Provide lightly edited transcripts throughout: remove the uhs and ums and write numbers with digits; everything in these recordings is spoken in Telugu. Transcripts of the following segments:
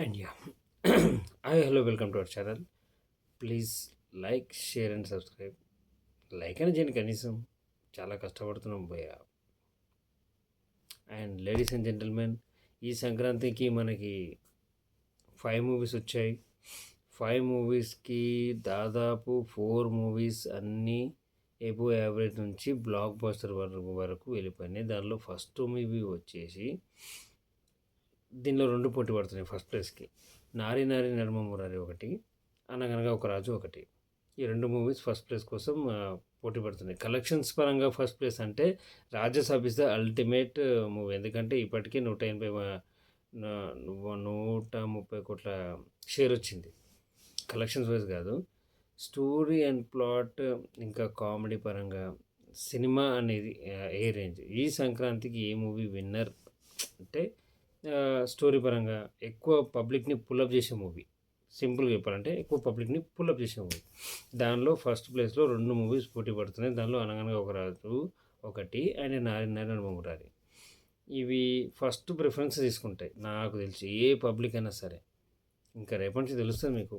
And yeah hi hello welcome to our channel. Please like, share and subscribe. Like అని చేయండి కనీసం, చాలా కష్టపడుతున్నాం పోయా. అండ్ లేడీస్ అండ్ జెంటిల్మెన్, ఈ సంక్రాంతికి మనకి 5 మూవీస్ వచ్చాయి. 5 మూవీస్కి దాదాపు 4 మూవీస్ అన్నీ ఎబో యావరేజ్ నుంచి బ్లాక్ బస్టర్ వరకు వెళ్ళిపోయినాయి. దానిలో ఫస్ట్ మూవీ వచ్చేసి దీనిలో 2 పోటీ పడుతున్నాయి ఫస్ట్ ప్లేస్కి. నారి నారి నడుమ మురారి ఒకటి, అనగనగా ఒక రాజు ఒకటి. ఈ 2 మూవీస్ ఫస్ట్ ప్లేస్ కోసం పోటీ పడుతున్నాయి. కలెక్షన్స్ పరంగా ఫస్ట్ ప్లేస్ అంటే Raja Saab is the ultimate movie. ఎందుకంటే ఇప్పటికే 130 కోట్ల షేర్ వచ్చింది. కలెక్షన్స్ వైజ్ కాదు, స్టోరీ అండ్ ప్లాట్ ఇంకా కామెడీ పరంగా సినిమా అనేది ఏ రేంజ్. ఈ సంక్రాంతికి ఏ మూవీ విన్నర్ అంటే స్టోరీ పరంగా ఎక్కువ పబ్లిక్ని పుల్అప్ చేసే మూవీ. సింపుల్గా చెప్పాలంటే ఎక్కువ పబ్లిక్ని పుల్అప్ చేసే మూవీ. దానిలో ఫస్ట్ ప్లేస్లో 2 మూవీస్ పోటీ పడుతున్నాయి. దానిలో అనగనగా ఒక రాజు ఒకటి అండ్ నారి నారి నడుమ మురారి. ఇవి ఫస్ట్ ప్రిఫరెన్స్ తీసుకుంటాయి నాకు తెలిసి, ఏ పబ్లిక్ అయినా సరే. ఇంకా రేపటి నుంచి తెలుస్తుంది మీకు,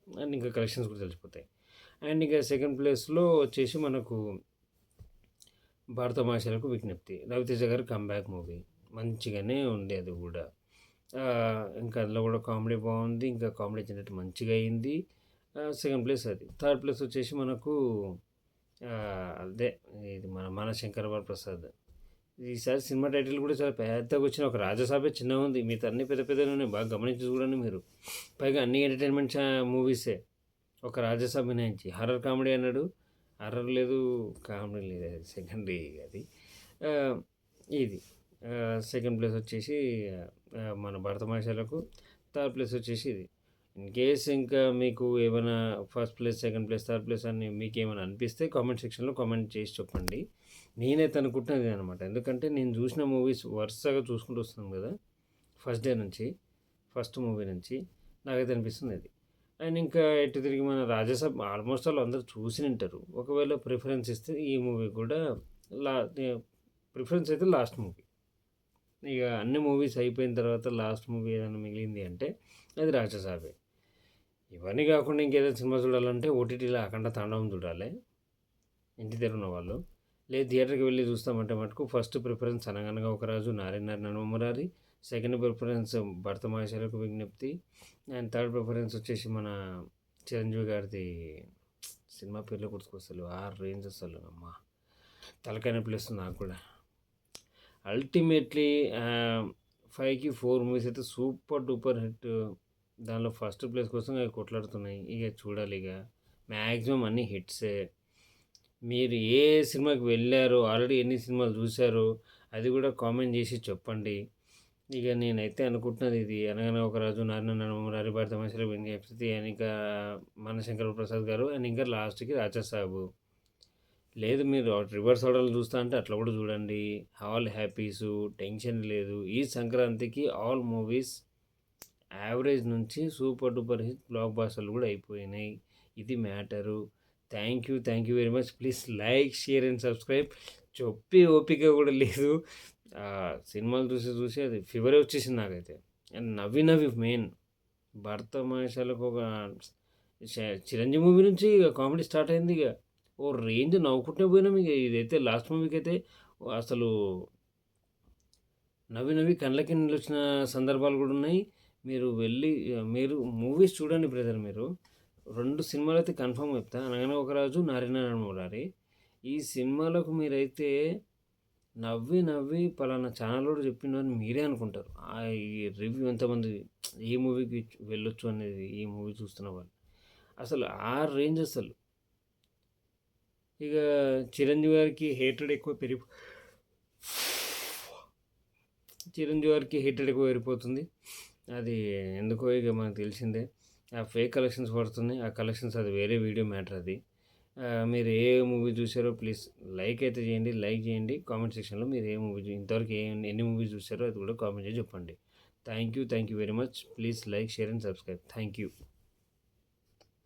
అండ్ ఇంకా కలెక్షన్స్ కూడా తెలిసిపోతాయి. అండ్ ఇంకా సెకండ్ ప్లేస్లో వచ్చేసి మనకు భారతమాషలకు విజ్ఞప్తి, రవితేజ గారి కంబ్యాక్ మూవీ. మంచిగానే ఉంది అది కూడా. ఇంకా అందులో కూడా కామెడీ బాగుంది, ఇంకా కామెడీ జనరేట్ మంచిగా అయింది. సెకండ్ ప్లేస్ అది. థర్డ్ ప్లేస్ వచ్చేసి మనకు అదే ఇది మన శంకర్ వరప్రసాద్. ఈసారి సినిమా టైటిల్ కూడా చాలా పెద్దగా వచ్చిన, ఒక రాజసాబే చిన్నగా ఉంది, మిగతా అన్ని పెద్ద పెద్దగా ఉన్నాయి. బాగా గమనించి చూడండి మీరు. పైగా అన్ని ఎంటర్టైన్మెంట్ మూవీసే, ఒక రాజసాబ్ మినహాయించి. హర్రర్ కామెడీ అన్నాడు, హర్రర్ లేదు, కామెడీ లేదు, అది సెకండరీ అది. ఇది సెకండ్ ప్లేస్ వచ్చేసి మన భరతమాషలకు. థర్డ్ ప్లేస్ వచ్చేసి ఇది. ఇన్ కేస్ ఇంకా మీకు ఏమైనా first place, second place, third place అని మీకు ఏమైనా అనిపిస్తే కామెంట్ సెక్షన్లో కామెంట్ చేసి చెప్పండి. నేనైతే అనుకుంటున్నది అనమాట. ఎందుకంటే నేను చూసిన మూవీస్ వరుసగా చూసుకుంటూ వస్తున్నాను కదా, ఫస్ట్ డే నుంచి, ఫస్ట్ మూవీ నుంచి నాకైతే అనిపిస్తుంది అది. అండ్ ఇంకా ఎటు తిరిగి మన రాజసాబ్ ఆల్మోస్ట్ వాళ్ళు అందరూ చూసి ఉంటారు. ఒకవేళ ప్రిఫరెన్స్ ఇస్తే ఈ మూవీ కూడా ప్రిఫరెన్స్ అయితే లాస్ట్ మూవీ. ఇక అన్ని మూవీస్ అయిపోయిన తర్వాత లాస్ట్ మూవీ ఏదైనా మిగిలింది అంటే అది రాజసాబే. ఇవన్నీ కాకుండా ఇంకేదైనా సినిమా చూడాలంటే ఓటీటీలో అఖండ తాండవం చూడాలి, ఇంటి దగ్గర ఉన్న వాళ్ళు. లేదు థియేటర్కి వెళ్ళి చూస్తామంటే మటుకు ఫస్ట్ ప్రిఫరెన్స్ అనగనగా ఒక రాజు, నారి నారి నడుమ మురారి. సెకండ్ ప్రిఫరెన్స్ భరతమాషలకు విజ్ఞప్తి. అండ్ థర్డ్ ప్రిఫరెన్స్ వచ్చేసి మన చిరంజీవి గారిది సినిమా పేర్లు గుర్తుకొస్తారు, ఆ రేంజ్ అసలు అమ్మ తలకైన ప్లేస్ నాకు కూడా. అల్టిమేట్లీ 5కి 4 మూవీస్ అయితే సూపర్ డూపర్ హిట్. దానిలో ఫస్ట్ ప్లేస్ కోసం అవి కొట్లాడుతున్నాయి. ఇక చూడాలి, ఇక మ్యాక్సిమం అన్ని హిట్సే. మీరు ఏ సినిమాకి వెళ్ళారో, ఆల్రెడీ ఎన్ని సినిమాలు చూశారో అది కూడా కామెంట్ చేసి చెప్పండి. ఇక నేనైతే అనుకుంటున్నది ఇది అనగానే ఒక రాజు, నారాయణ నడుమ భారత మనుషులు విజ్ఞప్తి, అండ్ ఇంకా మన శంకర ప్రసాద్ గారు, అండ్ ఇంకా లాస్ట్కి రాజాసాబు. లేదు మీరు రివర్స్ ఆర్డర్లు చూస్తా అంటే అట్లా కూడా చూడండి. ఆల్ హ్యాపీసు, టెన్షన్ లేదు. ఈ సంక్రాంతికి ఆల్ మూవీస్ యావరేజ్ నుంచి సూపర్ డూపర్ హిట్ బ్లాక్ బాస్టర్లు కూడా అయిపోయినాయి. ఇది matter. Thank you very much. Please like, share and subscribe. చెప్పి ఓపిక కూడా లేదు. సినిమాలు చూసి అది ఫీవరే వచ్చేసింది నాకైతే. అండ్ నవ్వి మెయిన్ భర్తమాషాలకు ఒక చిరంజీవి మూవీ నుంచి ఇక కామెడీ స్టార్ట్ అయింది. ఇక ఓ రేంజ్ నవ్వుకుంటే పోయినాం. ఇక ఇదైతే లాస్ట్ మూవీకి అయితే అసలు నవ్వి కళ్ళకి నీళ్ళు వచ్చిన సందర్భాలు కూడా ఉన్నాయి. మీరు మూవీస్ చూడండి బ్రదర్. మీరు 2 సినిమాలు అయితే కన్ఫర్మ్ చెప్తా, అనగానే ఒక రాజు, నారి నారి నడుమ మురారి. ఈ సినిమాలకు మీరైతే నవ్వి పలానా ఛానల్ కూడా చెప్పిండు అని మీరే అనుకుంటారు. ఈ రివ్యూ ఎంతమంది ఏ మూవీకి వెళ్ళొచ్చు అనేది, ఈ మూవీ చూస్తున్న వాళ్ళు అసలు ఆ రేంజ్ అసలు. ఇక చిరంజీవి గారికి హేటెడ్ ఎక్కువ పెరిగిపోతుంది. అది ఎందుకో ఇక మనకు తెలిసిందే. ఆ ఫేక్ కలెక్షన్స్ పడుతున్నాయి. ఆ కలెక్షన్స్ అది వేరే వీడియో మ్యాటర్ అది. మీరు ఏ మూవీ చూసారో ప్లీజ్ లైక్ అయితే చేయండి, లైక్ చేయండి. కామెంట్ సెక్షన్లో మీరు ఏ మూవీ ఇంతవరకు ఎన్ని మూవీస్ చూసారో అది కూడా కామెంట్ చేసి చెప్పండి. Thank you very much. Please like, share and subscribe. Thank you.